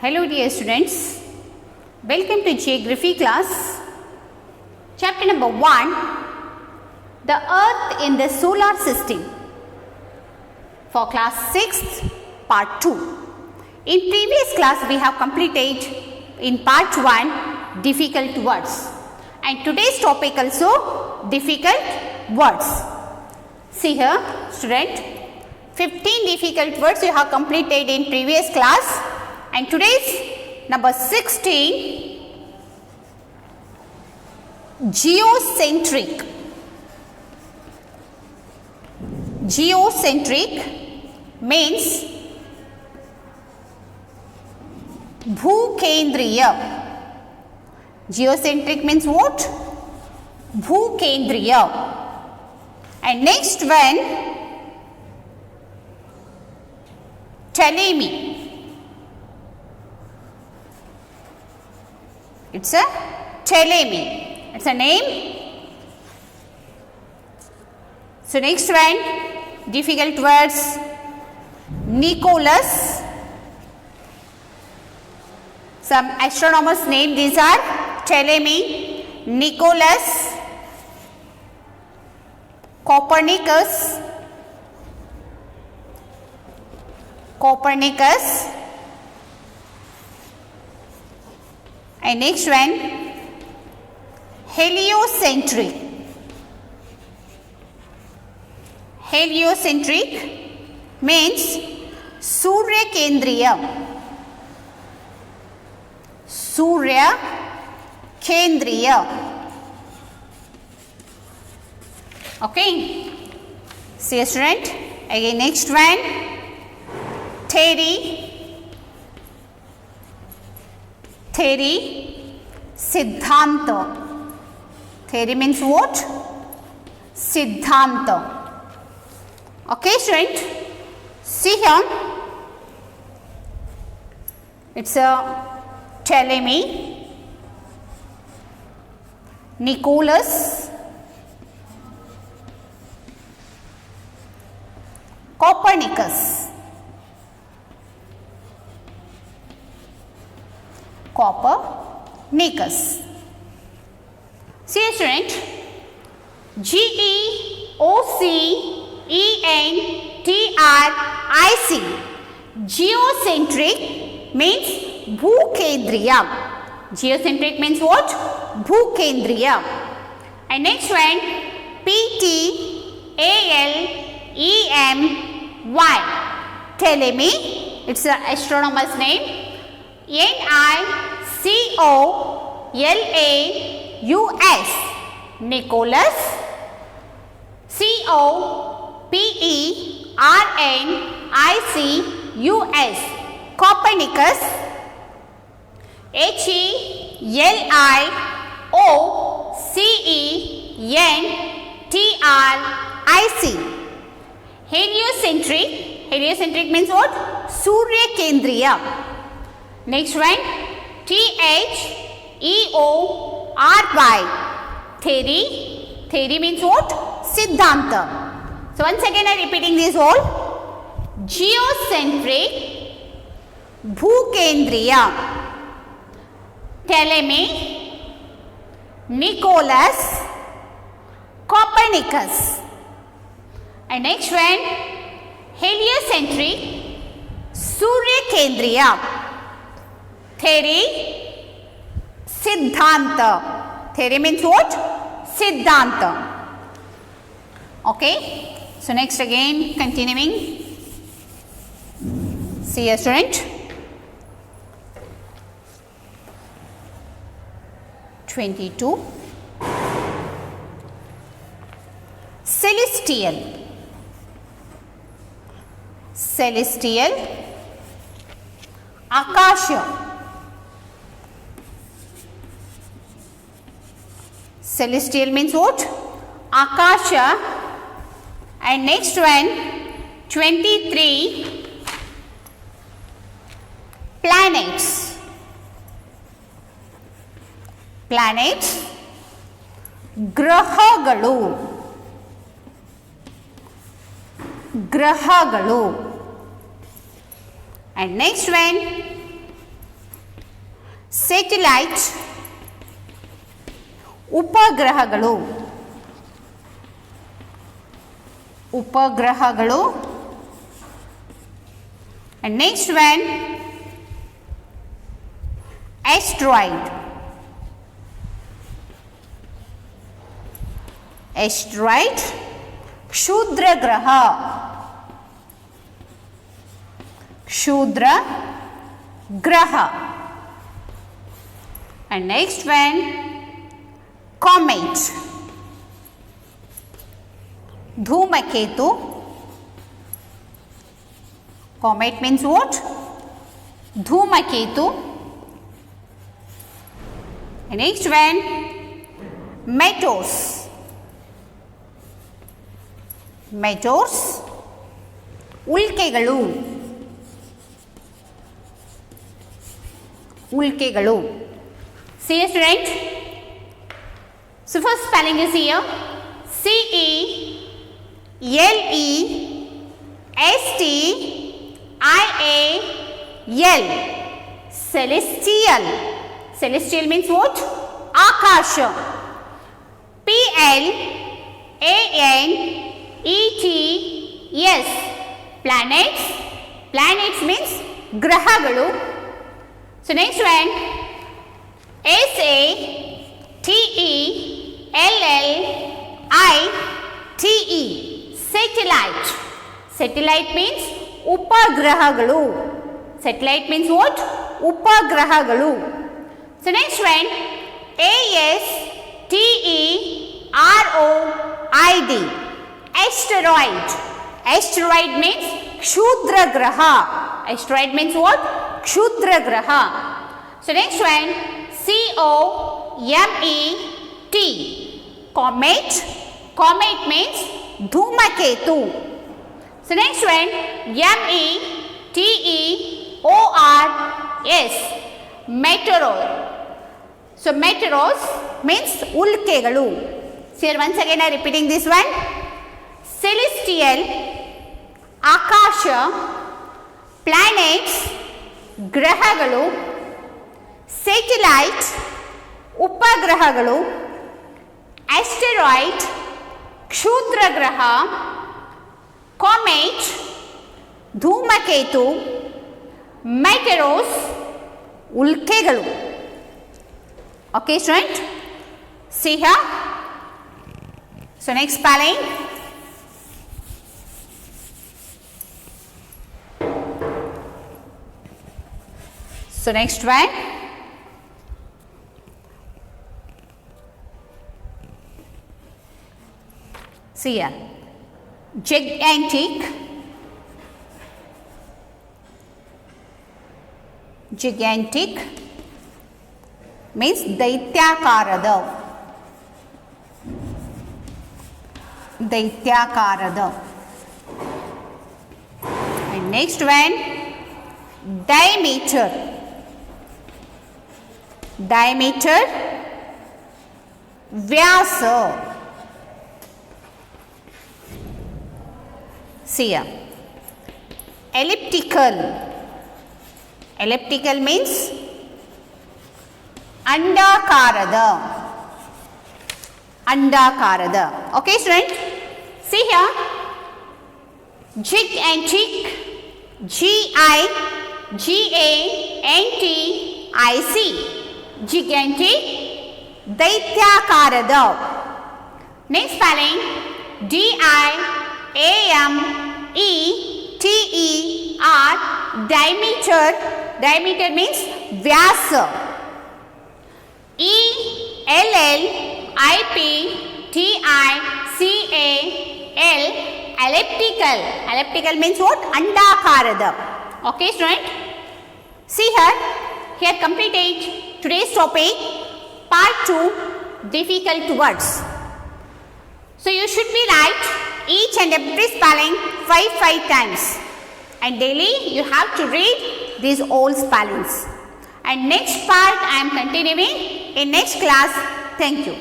Hello dear students, welcome to Geography class. Chapter number 1, the Earth in the Solar System for class 6th part 2. In previous class we have completed in part 1 difficult words and today's topic also difficult words. See here student, 15 difficult words you have completed in previous class. And today's number 16, geocentric. Geocentric means bhukendriya. Geocentric means what? Bhukendriya. And next one, Ptolemy. It's a Ptolemy. It's a name. So next one, difficult words, Nicholas. Some astronomers' name these are Ptolemy, Nicholas, Copernicus, and next one, heliocentric. Heliocentric means Surya Kendriya. Surya Kendriya. Okay. See student. Again next one, Theory Siddhanta. Theory means what? Siddhanta. Okay student, see here, it's a Ptolemy, Nicholas, Copernicus. See student, geocentric, geocentric means bhukendriya. Geocentric means what? Bhukendriya. And next one, Ptolemy, Ptolemy, it's an astronomer's name. Nicholas, Nicholas, Copernicus, Copernicus, heliocentric. Heliocentric means what? Surya Kendriya. Next one, Theory. Theory means what? Siddhanta. So once again I am repeating this all. Geocentric, Bhukendriya, Ptolemy, Nicholas, Copernicus. And next one, heliocentric, Surya Kendriya. Theory, Siddhanta. Theory means what? Siddhanta. Okay. So next again, continuing. See you student. 22. Celestial. Akasha. Celestial means what? Akasha. And next one, 23, planets. Grahagalu. And next one, satellite ಉಪಗ್ರಹಗಳು ಉಪಗ್ರಹಗಳು. And next one, asteroid. Asteroid, ಕ್ಷುದ್ರ ಗ್ರಹ, ಕ್ಷುದ್ರ ಗ್ರಹ. And next one, comet, ಧೂಮಕೇತು. Comet means what? ಧೂಮಕೇತು. And next one, meteors. Meteors, ಉಲ್ಕೆಗಳು, ಉಲ್ಕೆಗಳು. See a student? So first spelling is here. C-E-L-E-S-T-I-A-L. Celestial. Celestial means what? Akasha. P-L-A-N-E-T-S. Planets. Planets means grahagalu. So next one, S-A-T-E-L-L-I-T-E. Satellite. Satellite means upagrahagalu. Satellite means what? Upagrahagalu. So next one, A-S-T-E-R-O-I-D. Asteroid. Asteroid means kshudrah graha. Asteroid means what? Kshudrah graha. So next one, C-O-M-E-T. Comet. Comet means dhumaketu. So next one, M-E-T-E-O-R-S. Meteor. So meteors means ulkegalu. So here once again I repeating this one. Celestial, akasha, planets, grahagalu, satellite, upagrahagalu, asteroid, ಕ್ಷುದ್ರ ಗ್ರಹ, comet, ಧೂಮಕೇತು, meteors, ಉಲ್ಕೆಗಳು. Okay student, see here. So next spelling, so next one, see here, gigantic, gigantic means ದೈತ್ಯಾಕಾರದ, ದೈತ್ಯಾಕಾರದ. And next one, diameter. Diameter, Vyasa. See here, elliptical. Elliptical means ಅಂಡಾಕಾರದ, ಅಂಡಾಕಾರದ. Okay student, see here, gigantic, G-I-G-A-N-T-I-C. gigantic, ದೈತ್ಯಾಕಾರದ. Next spelling, D-I-A-M-E-T-E-R, diameter. Diameter means Vyasa. E-L-L-I-P-T-I-C-A-L, elliptical. Elliptical means what? ಅಂಡಾಕಾರದ. Okay student, see here, here completed today's topic, part 2, difficult words. So you should be write each and every spelling 5 times, and daily you have to read these all spellings. And next part I am continuing in next class. Thank you.